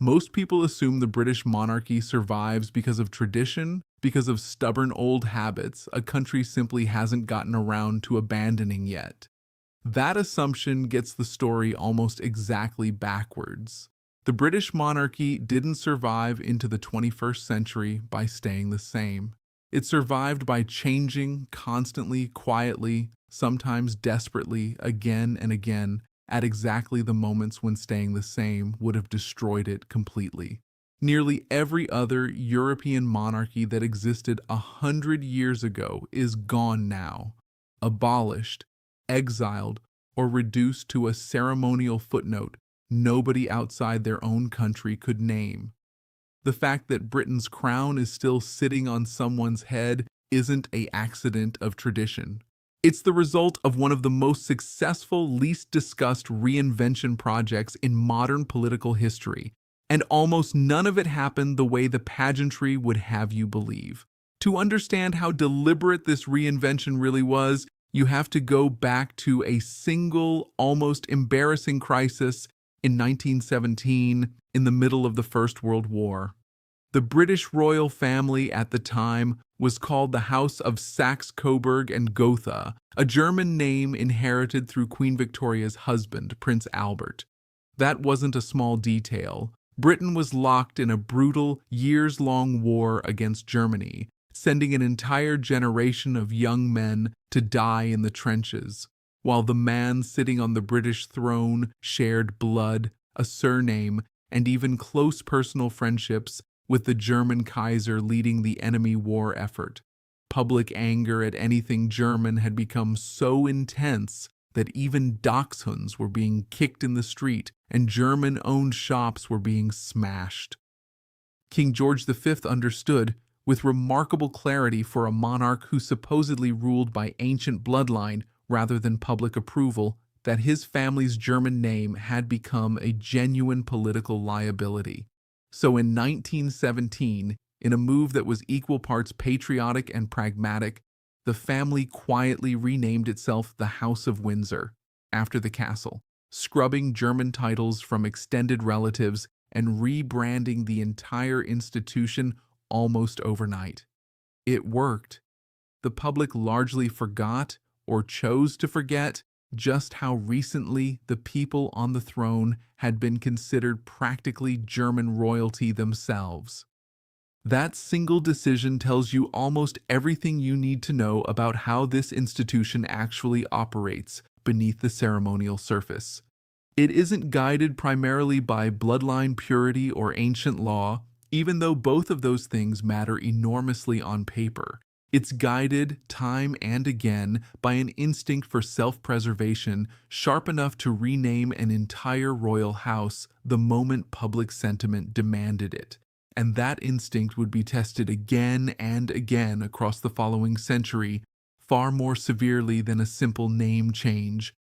Most people assume the British monarchy survives because of tradition, because of stubborn old habits a country simply hasn't gotten around to abandoning yet. That assumption gets the story almost exactly backwards. The British monarchy didn't survive into the 21st century by staying the same. It survived by changing constantly, quietly, sometimes desperately, again and again, at exactly the moments when staying the same would have destroyed it completely. Nearly every other European monarchy that existed 100 years ago is gone now, abolished, exiled, or reduced to a ceremonial footnote nobody outside their own country could name. The fact that Britain's crown is still sitting on someone's head isn't an accident of tradition. It's the result of one of the most successful, least discussed reinvention projects in modern political history, and almost none of it happened the way the pageantry would have you believe. To understand how deliberate this reinvention really was, you have to go back to a single, almost embarrassing crisis in 1917, in the middle of the First World War. The British royal family at the time was called the House of Saxe-Coburg and Gotha, a German name inherited through Queen Victoria's husband, Prince Albert. That wasn't a small detail. Britain was locked in a brutal, years-long war against Germany, sending an entire generation of young men to die in the trenches, while the man sitting on the British throne shared blood, a surname, and even close personal friendships with the German Kaiser leading the enemy war effort. Public anger at anything German had become so intense that even dachshunds were being kicked in the street and German-owned shops were being smashed. King George V understood, with remarkable clarity for a monarch who supposedly ruled by ancient bloodline rather than public approval, that his family's German name had become a genuine political liability. So in 1917, in a move that was equal parts patriotic and pragmatic, the family quietly renamed itself the House of Windsor, after the castle, scrubbing German titles from extended relatives and rebranding the entire institution almost overnight. It worked. The public largely forgot, or chose to forget, just how recently the people on the throne had been considered practically German royalty themselves. That single decision tells you almost everything you need to know about how this institution actually operates beneath the ceremonial surface. It isn't guided primarily by bloodline purity or ancient law, even though both of those things matter enormously on paper. It's guided, time and again, by an instinct for self-preservation sharp enough to rename an entire royal house the moment public sentiment demanded it. And that instinct would be tested again and again across the following century, far more severely than a simple name change.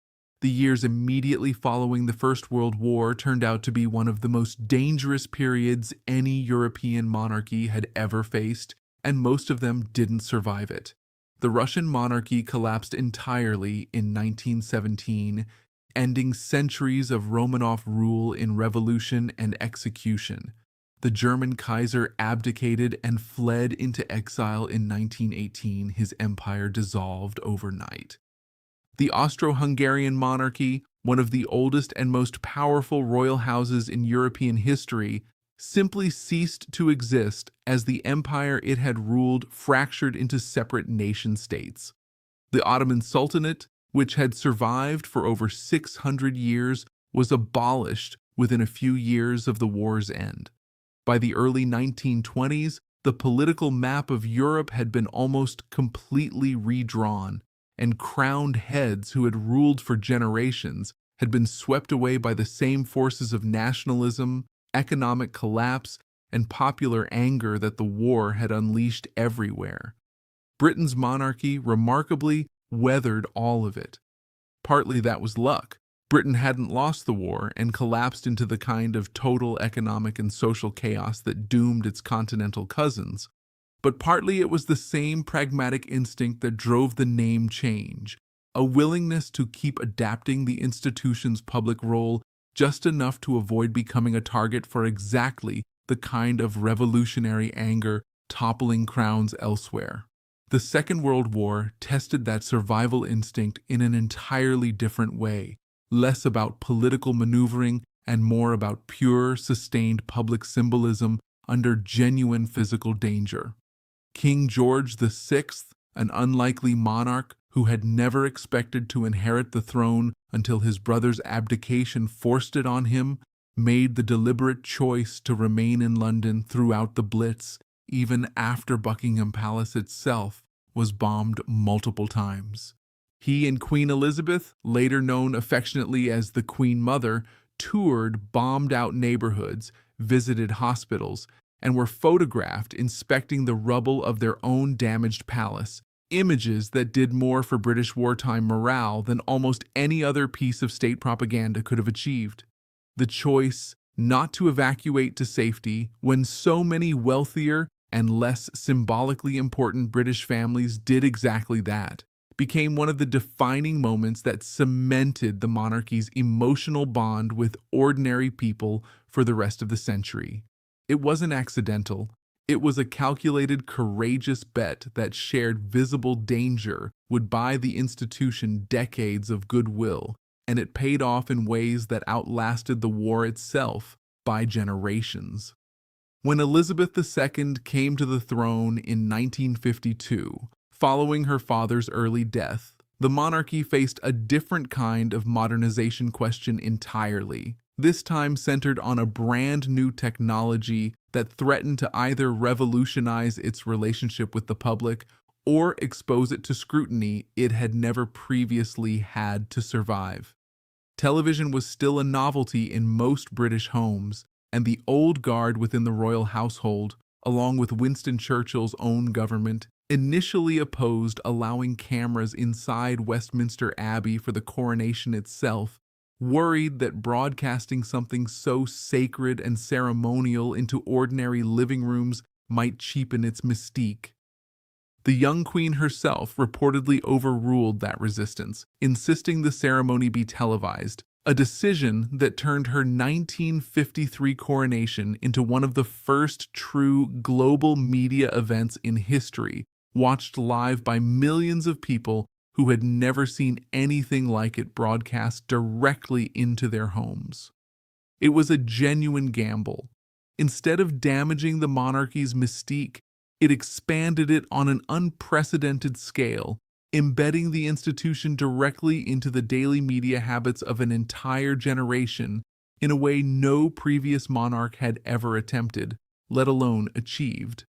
The years immediately following the First World War turned out to be one of the most dangerous periods any European monarchy had ever faced, and most of them didn't survive it. The Russian monarchy collapsed entirely in 1917, ending centuries of Romanov rule in revolution and execution. The German Kaiser abdicated and fled into exile in 1918, his empire dissolved overnight. The Austro-Hungarian monarchy, one of the oldest and most powerful royal houses in European history, simply ceased to exist as the empire it had ruled fractured into separate nation-states. The Ottoman Sultanate, which had survived for over 600 years, was abolished within a few years of the war's end. By the early 1920s, the political map of Europe had been almost completely redrawn, and crowned heads who had ruled for generations had been swept away by the same forces of nationalism, economic collapse, and popular anger that the war had unleashed everywhere. Britain's monarchy remarkably weathered all of it. Partly that was luck. Britain hadn't lost the war and collapsed into the kind of total economic and social chaos that doomed its continental cousins. But partly it was the same pragmatic instinct that drove the name change, a willingness to keep adapting the institution's public role just enough to avoid becoming a target for exactly the kind of revolutionary anger toppling crowns elsewhere. The Second World War tested that survival instinct in an entirely different way, less about political maneuvering and more about pure, sustained public symbolism under genuine physical danger. King George VI, an unlikely monarch who had never expected to inherit the throne until his brother's abdication forced it on him, made the deliberate choice to remain in London throughout the Blitz, even after Buckingham Palace itself was bombed multiple times. He and Queen Elizabeth, later known affectionately as the Queen Mother, toured bombed-out neighborhoods, visited hospitals, and were photographed inspecting the rubble of their own damaged palace, images that did more for British wartime morale than almost any other piece of state propaganda could have achieved. The choice not to evacuate to safety when so many wealthier and less symbolically important British families did exactly that became one of the defining moments that cemented the monarchy's emotional bond with ordinary people for the rest of the century. It wasn't accidental. It was a calculated, courageous bet that shared visible danger would buy the institution decades of goodwill, and it paid off in ways that outlasted the war itself by generations. When Elizabeth II came to the throne in 1952, following her father's early death, the monarchy faced a different kind of modernization question entirely, this time centered on a brand new technology that threatened to either revolutionize its relationship with the public or expose it to scrutiny it had never previously had to survive. Television was still a novelty in most British homes, and the old guard within the royal household, along with Winston Churchill's own government, initially opposed allowing cameras inside Westminster Abbey for the coronation itself, worried that broadcasting something so sacred and ceremonial into ordinary living rooms might cheapen its mystique. The young queen herself reportedly overruled that resistance, insisting the ceremony be televised, a decision that turned her 1953 coronation into one of the first true global media events in history, watched live by millions of people who had never seen anything like it broadcast directly into their homes. It was a genuine gamble. Instead of damaging the monarchy's mystique, it expanded it on an unprecedented scale, embedding the institution directly into the daily media habits of an entire generation in a way no previous monarch had ever attempted, let alone achieved.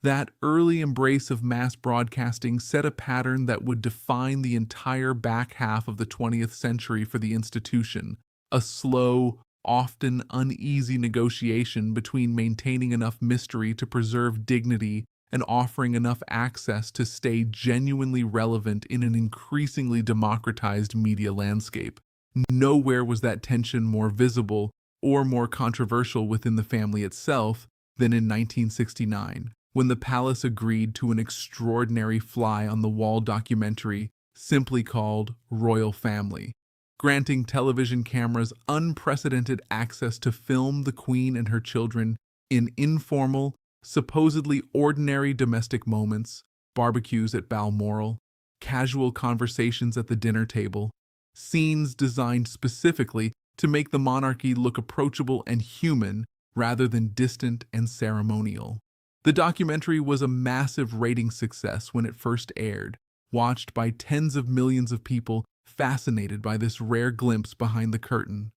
That early embrace of mass broadcasting set a pattern that would define the entire back half of the 20th century for the institution, a slow, often uneasy negotiation between maintaining enough mystery to preserve dignity and offering enough access to stay genuinely relevant in an increasingly democratized media landscape. Nowhere was that tension more visible or more controversial within the family itself than in 1969. When the palace agreed to an extraordinary fly-on-the-wall documentary simply called Royal Family, granting television cameras unprecedented access to film the Queen and her children in informal, supposedly ordinary domestic moments, barbecues at Balmoral, casual conversations at the dinner table, scenes designed specifically to make the monarchy look approachable and human rather than distant and ceremonial. The documentary was a massive rating success when it first aired, watched by tens of millions of people fascinated by this rare glimpse behind the curtain.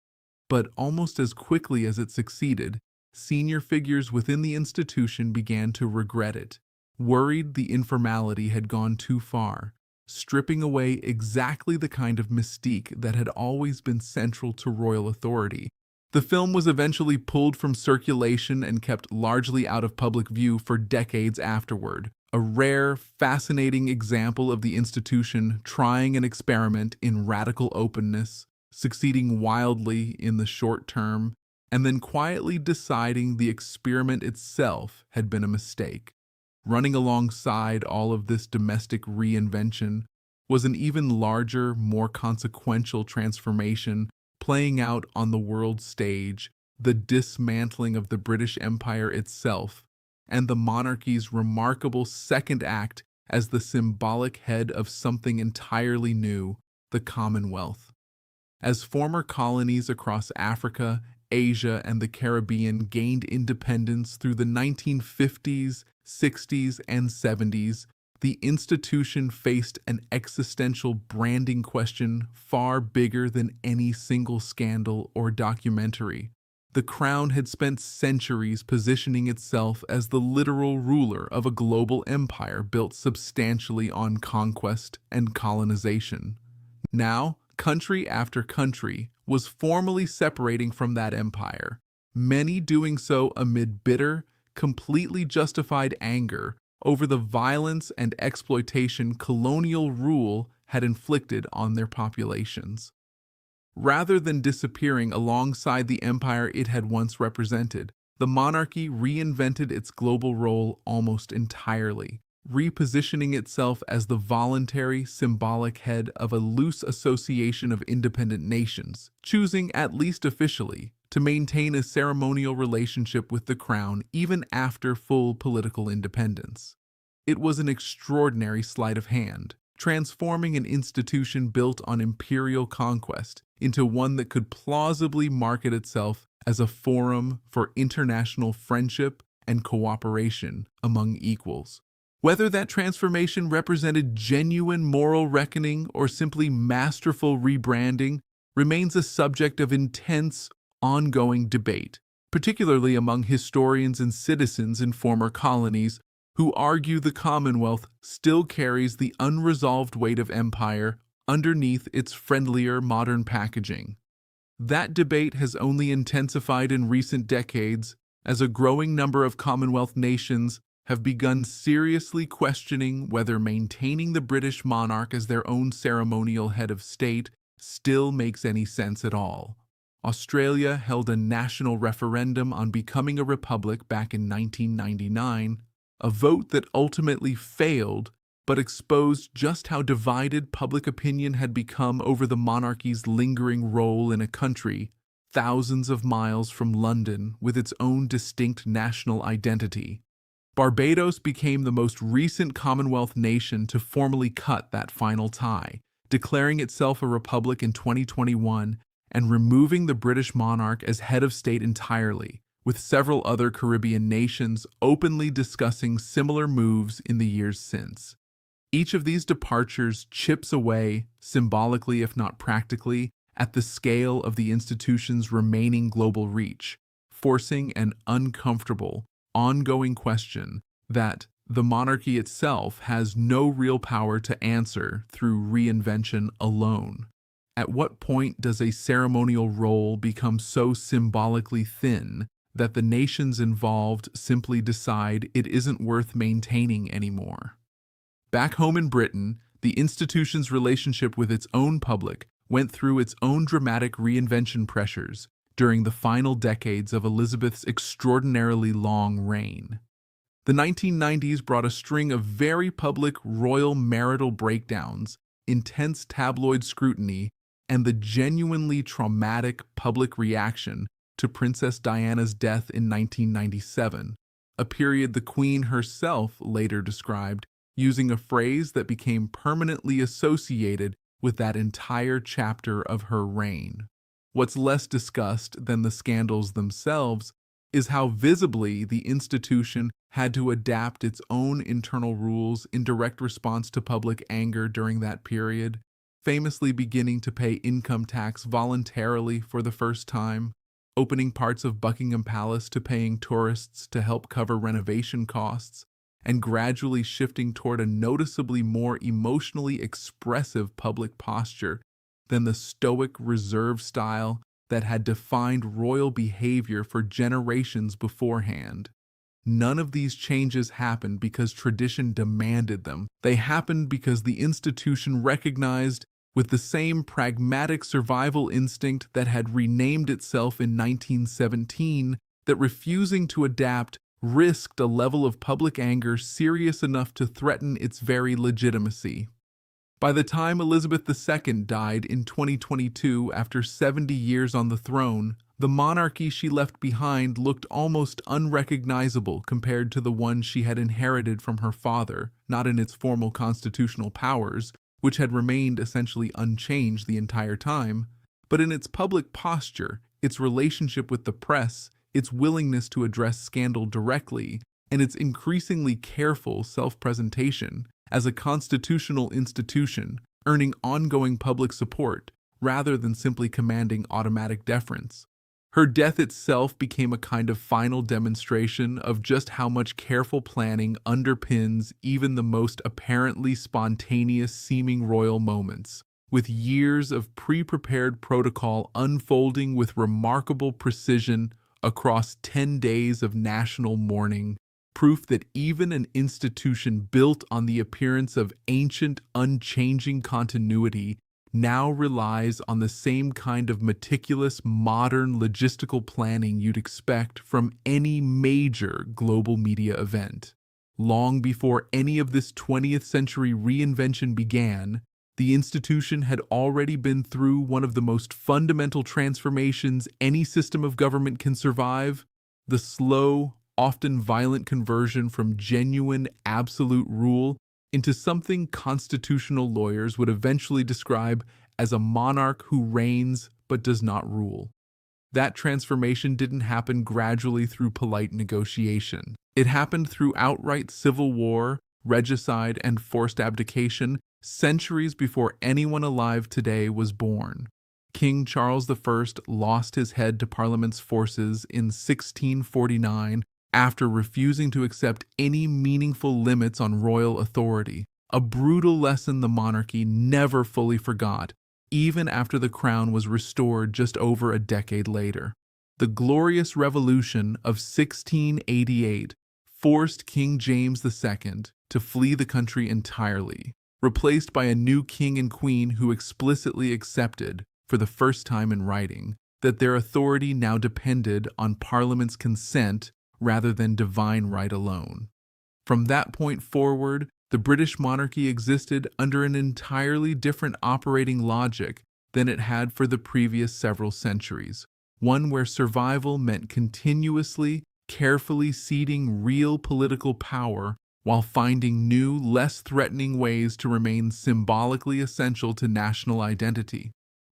But almost as quickly as it succeeded, senior figures within the institution began to regret it, worried the informality had gone too far, stripping away exactly the kind of mystique that had always been central to royal authority. The film was eventually pulled from circulation and kept largely out of public view for decades afterward, a rare, fascinating example of the institution trying an experiment in radical openness, succeeding wildly in the short term, and then quietly deciding the experiment itself had been a mistake. Running alongside all of this domestic reinvention was an even larger, more consequential transformation playing out on the world stage, the dismantling of the British Empire itself, and the monarchy's remarkable second act as the symbolic head of something entirely new, the Commonwealth. As former colonies across Africa, Asia, and the Caribbean gained independence through the 1950s, 60s, and 70s, the institution faced an existential branding question far bigger than any single scandal or documentary. The crown had spent centuries positioning itself as the literal ruler of a global empire built substantially on conquest and colonization. Now, country after country was formally separating from that empire, many doing so amid bitter, completely justified anger over the violence and exploitation colonial rule had inflicted on their populations. Rather than disappearing alongside the empire it had once represented, the monarchy reinvented its global role almost entirely, repositioning itself as the voluntary, symbolic head of a loose association of independent nations, choosing, at least officially, to maintain a ceremonial relationship with the crown even after full political independence. It was an extraordinary sleight of hand, transforming an institution built on imperial conquest into one that could plausibly market itself as a forum for international friendship and cooperation among equals. Whether that transformation represented genuine moral reckoning or simply masterful rebranding remains a subject of intense, ongoing debate, particularly among historians and citizens in former colonies who argue the Commonwealth still carries the unresolved weight of empire underneath its friendlier modern packaging. That debate has only intensified in recent decades as a growing number of Commonwealth nations have begun seriously questioning whether maintaining the British monarch as their own ceremonial head of state still makes any sense at all. Australia held a national referendum on becoming a republic back in 1999, a vote that ultimately failed but exposed just how divided public opinion had become over the monarchy's lingering role in a country thousands of miles from London with its own distinct national identity. Barbados became the most recent Commonwealth nation to formally cut that final tie, declaring itself a republic in 2021 and removing the British monarch as head of state entirely, with several other Caribbean nations openly discussing similar moves in the years since. Each of these departures chips away, symbolically if not practically, at the scale of the institution's remaining global reach, forcing an uncomfortable, ongoing question that the monarchy itself has no real power to answer through reinvention alone. At what point does a ceremonial role become so symbolically thin that the nations involved simply decide it isn't worth maintaining anymore? Back home in Britain, the institution's relationship with its own public went through its own dramatic reinvention pressures during the final decades of Elizabeth's extraordinarily long reign. The 1990s brought a string of very public royal marital breakdowns, intense tabloid scrutiny, and the genuinely traumatic public reaction to Princess Diana's death in 1997, a period the Queen herself later described using a phrase that became permanently associated with that entire chapter of her reign. What's less discussed than the scandals themselves is how visibly the institution had to adapt its own internal rules in direct response to public anger during that period, famously beginning to pay income tax voluntarily for the first time, opening parts of Buckingham Palace to paying tourists to help cover renovation costs, and gradually shifting toward a noticeably more emotionally expressive public posture than the stoic reserve style that had defined royal behavior for generations beforehand. None of these changes happened because tradition demanded them. They happened because the institution recognized, with the same pragmatic survival instinct that had renamed itself in 1917, that refusing to adapt risked a level of public anger serious enough to threaten its very legitimacy. By the time Elizabeth II died in 2022 after 70 years on the throne, the monarchy she left behind looked almost unrecognizable compared to the one she had inherited from her father, not in its formal constitutional powers, which had remained essentially unchanged the entire time, but in its public posture, its relationship with the press, its willingness to address scandal directly, and its increasingly careful self-presentation as a constitutional institution, earning ongoing public support rather than simply commanding automatic deference. Her death itself became a kind of final demonstration of just how much careful planning underpins even the most apparently spontaneous seeming royal moments, with years of pre-prepared protocol unfolding with remarkable precision across 10 days of national mourning, proof that even an institution built on the appearance of ancient, unchanging continuity now relies on the same kind of meticulous, modern logistical planning you'd expect from any major global media event. Long before any of this 20th century reinvention began, the institution had already been through one of the most fundamental transformations any system of government can survive: the slow, often violent conversion from genuine, absolute rule into something constitutional lawyers would eventually describe as a monarch who reigns but does not rule. That transformation didn't happen gradually through polite negotiation. It happened through outright civil war, regicide, and forced abdication centuries before anyone alive today was born. King Charles I lost his head to Parliament's forces in 1649 after refusing to accept any meaningful limits on royal authority, a brutal lesson the monarchy never fully forgot, even after the crown was restored just over a decade later. The Glorious Revolution of 1688 forced King James II to flee the country entirely, replaced by a new king and queen who explicitly accepted, for the first time in writing, that their authority now depended on Parliament's consent rather than divine right alone. From that point forward, the British monarchy existed under an entirely different operating logic than it had for the previous several centuries, one where survival meant continuously, carefully ceding real political power while finding new, less threatening ways to remain symbolically essential to national identity.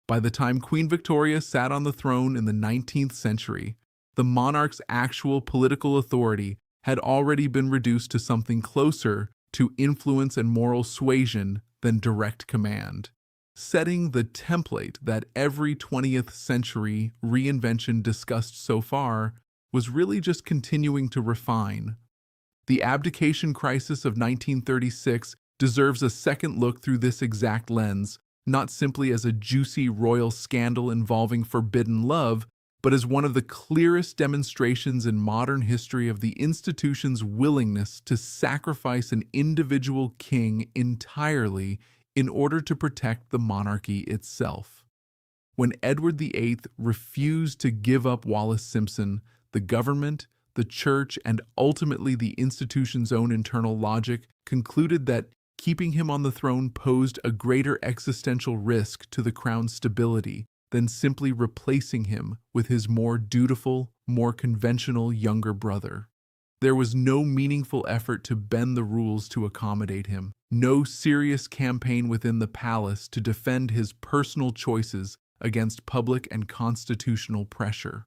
By the time Queen Victoria sat on the throne in the 19th century, the monarch's actual political authority had already been reduced to something closer to influence and moral suasion than direct command, setting the template that every 20th century reinvention discussed so far was really just continuing to refine. The abdication crisis of 1936 deserves a second look through this exact lens, not simply as a juicy royal scandal involving forbidden love, but as one of the clearest demonstrations in modern history of the institution's willingness to sacrifice an individual king entirely in order to protect the monarchy itself. When Edward VIII refused to give up Wallis Simpson, the government, the church, and ultimately the institution's own internal logic concluded that keeping him on the throne posed a greater existential risk to the crown's stability than simply replacing him with his more dutiful, more conventional younger brother. There was no meaningful effort to bend the rules to accommodate him, no serious campaign within the palace to defend his personal choices against public and constitutional pressure.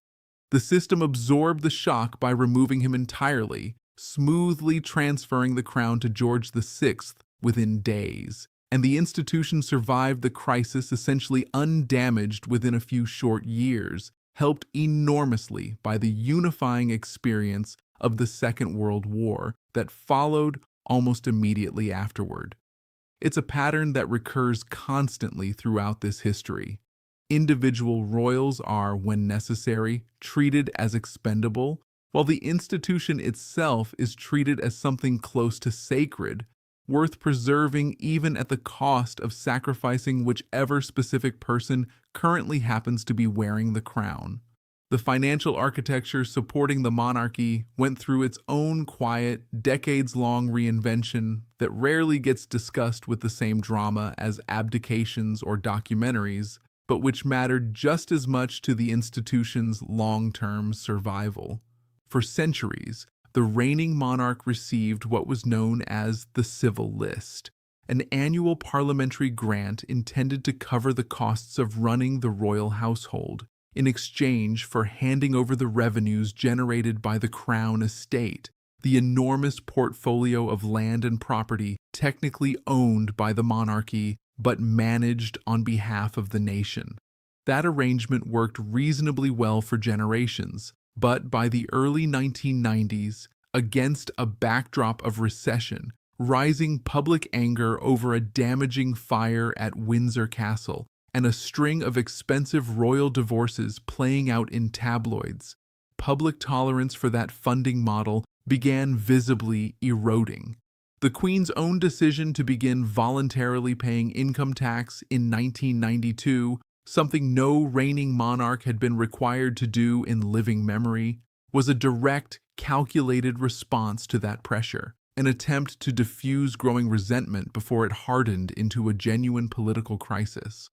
The system absorbed the shock by removing him entirely, smoothly transferring the crown to George VI within days, and the institution survived the crisis essentially undamaged within a few short years, helped enormously by the unifying experience of the Second World War that followed almost immediately afterward. It's a pattern that recurs constantly throughout this history. Individual royals are, when necessary, treated as expendable, while the institution itself is treated as something close to sacred, worth preserving even at the cost of sacrificing whichever specific person currently happens to be wearing the crown. The financial architecture supporting the monarchy went through its own quiet, decades-long reinvention that rarely gets discussed with the same drama as abdications or documentaries, but which mattered just as much to the institution's long-term survival. For centuries, the reigning monarch received what was known as the civil list, an annual parliamentary grant intended to cover the costs of running the royal household, in exchange for handing over the revenues generated by the crown estate, the enormous portfolio of land and property technically owned by the monarchy but managed on behalf of the nation. That arrangement worked reasonably well for generations, but by the early 1990s, against a backdrop of recession, rising public anger over a damaging fire at Windsor Castle, and a string of expensive royal divorces playing out in tabloids, public tolerance for that funding model began visibly eroding. The Queen's own decision to begin voluntarily paying income tax in 1992, something no reigning monarch had been required to do in living memory, was a direct, calculated response to that pressure, an attempt to diffuse growing resentment before it hardened into a genuine political crisis.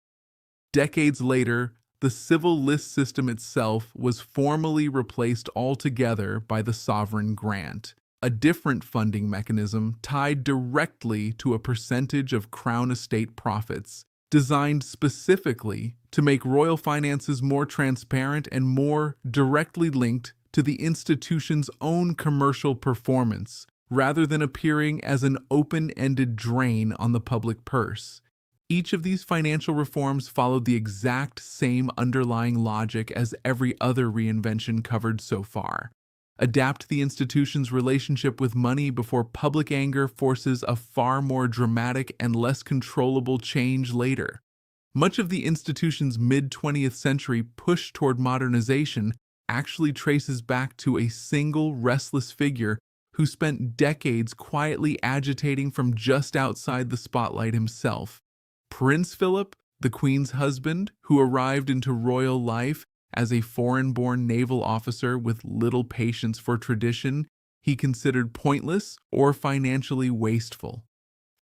Decades later, the civil list system itself was formally replaced altogether by the sovereign grant, a different funding mechanism tied directly to a percentage of crown estate profits, designed specifically to make royal finances more transparent and more directly linked to the institution's own commercial performance, rather than appearing as an open-ended drain on the public purse. Each of these financial reforms followed the exact same underlying logic as every other reinvention covered so far. Adapt the institution's relationship with money before public anger forces a far more dramatic and less controllable change later. Much of the institution's mid-20th century push toward modernization actually traces back to a single restless figure who spent decades quietly agitating from just outside the spotlight himself. Prince Philip, the Queen's husband, who arrived into royal life as a foreign-born naval officer with little patience for tradition he considered pointless or financially wasteful.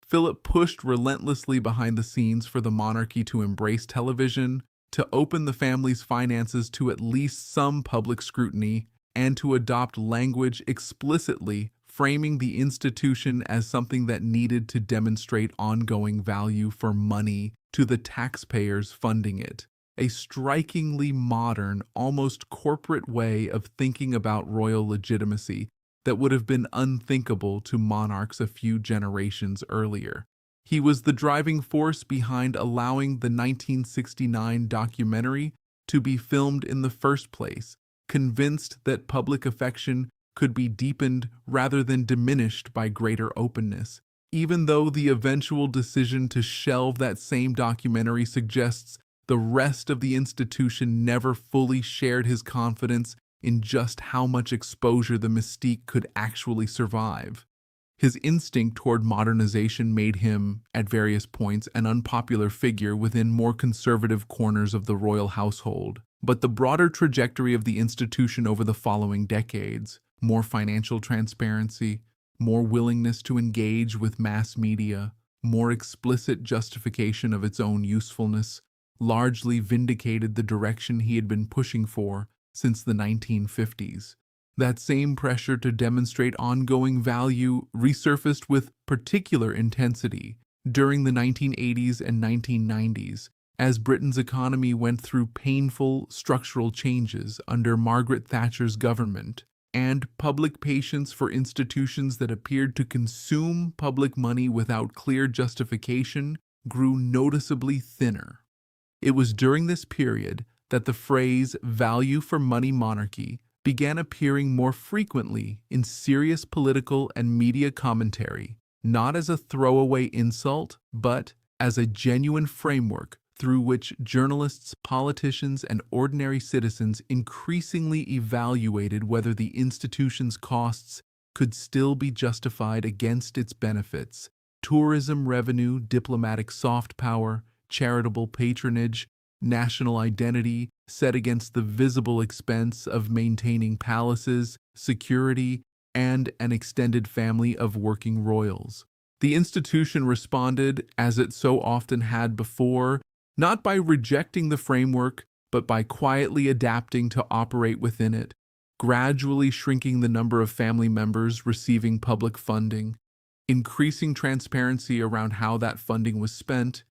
Philip pushed relentlessly behind the scenes for the monarchy to embrace television, to open the family's finances to at least some public scrutiny, and to adopt language explicitly framing the institution as something that needed to demonstrate ongoing value for money to the taxpayers funding it. A strikingly modern, almost corporate way of thinking about royal legitimacy that would have been unthinkable to monarchs a few generations earlier. He was the driving force behind allowing the 1969 documentary to be filmed in the first place, convinced that public affection could be deepened rather than diminished by greater openness, even though the eventual decision to shelve that same documentary suggests the rest of the institution never fully shared his confidence in just how much exposure the mystique could actually survive. His instinct toward modernization made him, at various points, an unpopular figure within more conservative corners of the royal household. But the broader trajectory of the institution over the following decades, more financial transparency, more willingness to engage with mass media, more explicit justification of its own usefulness, largely vindicated the direction he had been pushing for since the 1950s. That same pressure to demonstrate ongoing value resurfaced with particular intensity during the 1980s and 1990s, as Britain's economy went through painful structural changes under Margaret Thatcher's government, and public patience for institutions that appeared to consume public money without clear justification grew noticeably thinner. It was during this period that the phrase "value for money monarchy" began appearing more frequently in serious political and media commentary, not as a throwaway insult, but as a genuine framework through which journalists, politicians, and ordinary citizens increasingly evaluated whether the institution's costs could still be justified against its benefits. Tourism revenue, diplomatic soft power, charitable patronage, national identity set against the visible expense of maintaining palaces, security, and an extended family of working royals. The institution responded, as it so often had before, not by rejecting the framework, but by quietly adapting to operate within it, gradually shrinking the number of family members receiving public funding, increasing transparency around how that funding was spent,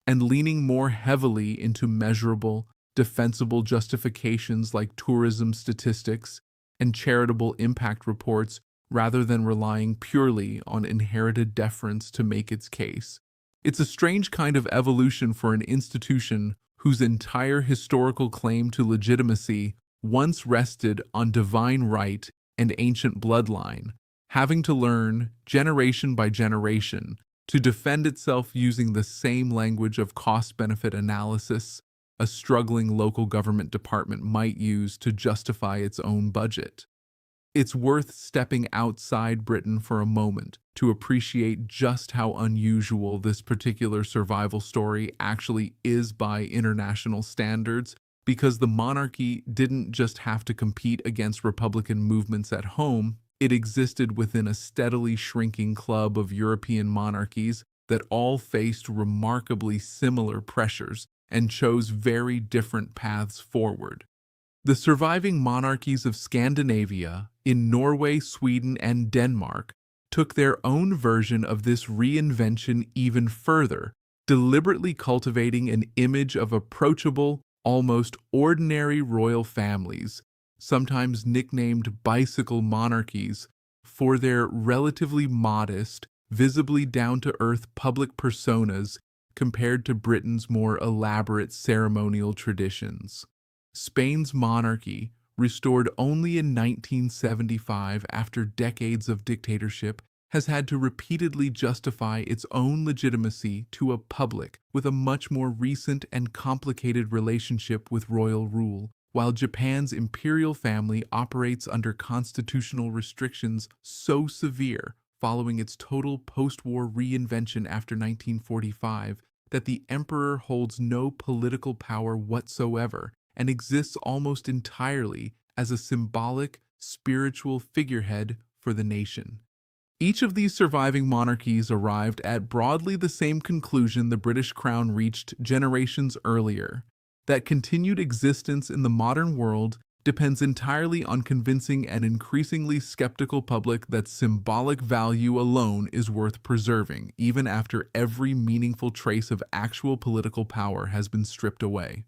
and leaning more heavily into measurable, defensible justifications like tourism statistics and charitable impact reports rather than relying purely on inherited deference to make its case. It's a strange kind of evolution for an institution whose entire historical claim to legitimacy once rested on divine right and ancient bloodline, having to learn, generation by generation, to defend itself using the same language of cost-benefit analysis a struggling local government department might use to justify its own budget. It's worth stepping outside Britain for a moment to appreciate just how unusual this particular survival story actually is by international standards, because the monarchy didn't just have to compete against Republican movements at home, it existed within a steadily shrinking club of European monarchies that all faced remarkably similar pressures and chose very different paths forward. The surviving monarchies of Scandinavia, in Norway, Sweden, and Denmark, took their own version of this reinvention even further, deliberately cultivating an image of approachable, almost ordinary royal families, sometimes nicknamed bicycle monarchies, for their relatively modest, visibly down-to-earth public personas compared to Britain's more elaborate ceremonial traditions. Spain's monarchy, restored only in 1975 after decades of dictatorship, has had to repeatedly justify its own legitimacy to a public with a much more recent and complicated relationship with royal rule, while Japan's imperial family operates under constitutional restrictions so severe following its total post-war reinvention after 1945 that the emperor holds no political power whatsoever and exists almost entirely as a symbolic, spiritual figurehead for the nation. Each of these surviving monarchies arrived at broadly the same conclusion the British Crown reached generations earlier: that continued existence in the modern world depends entirely on convincing an increasingly skeptical public that symbolic value alone is worth preserving, even after every meaningful trace of actual political power has been stripped away.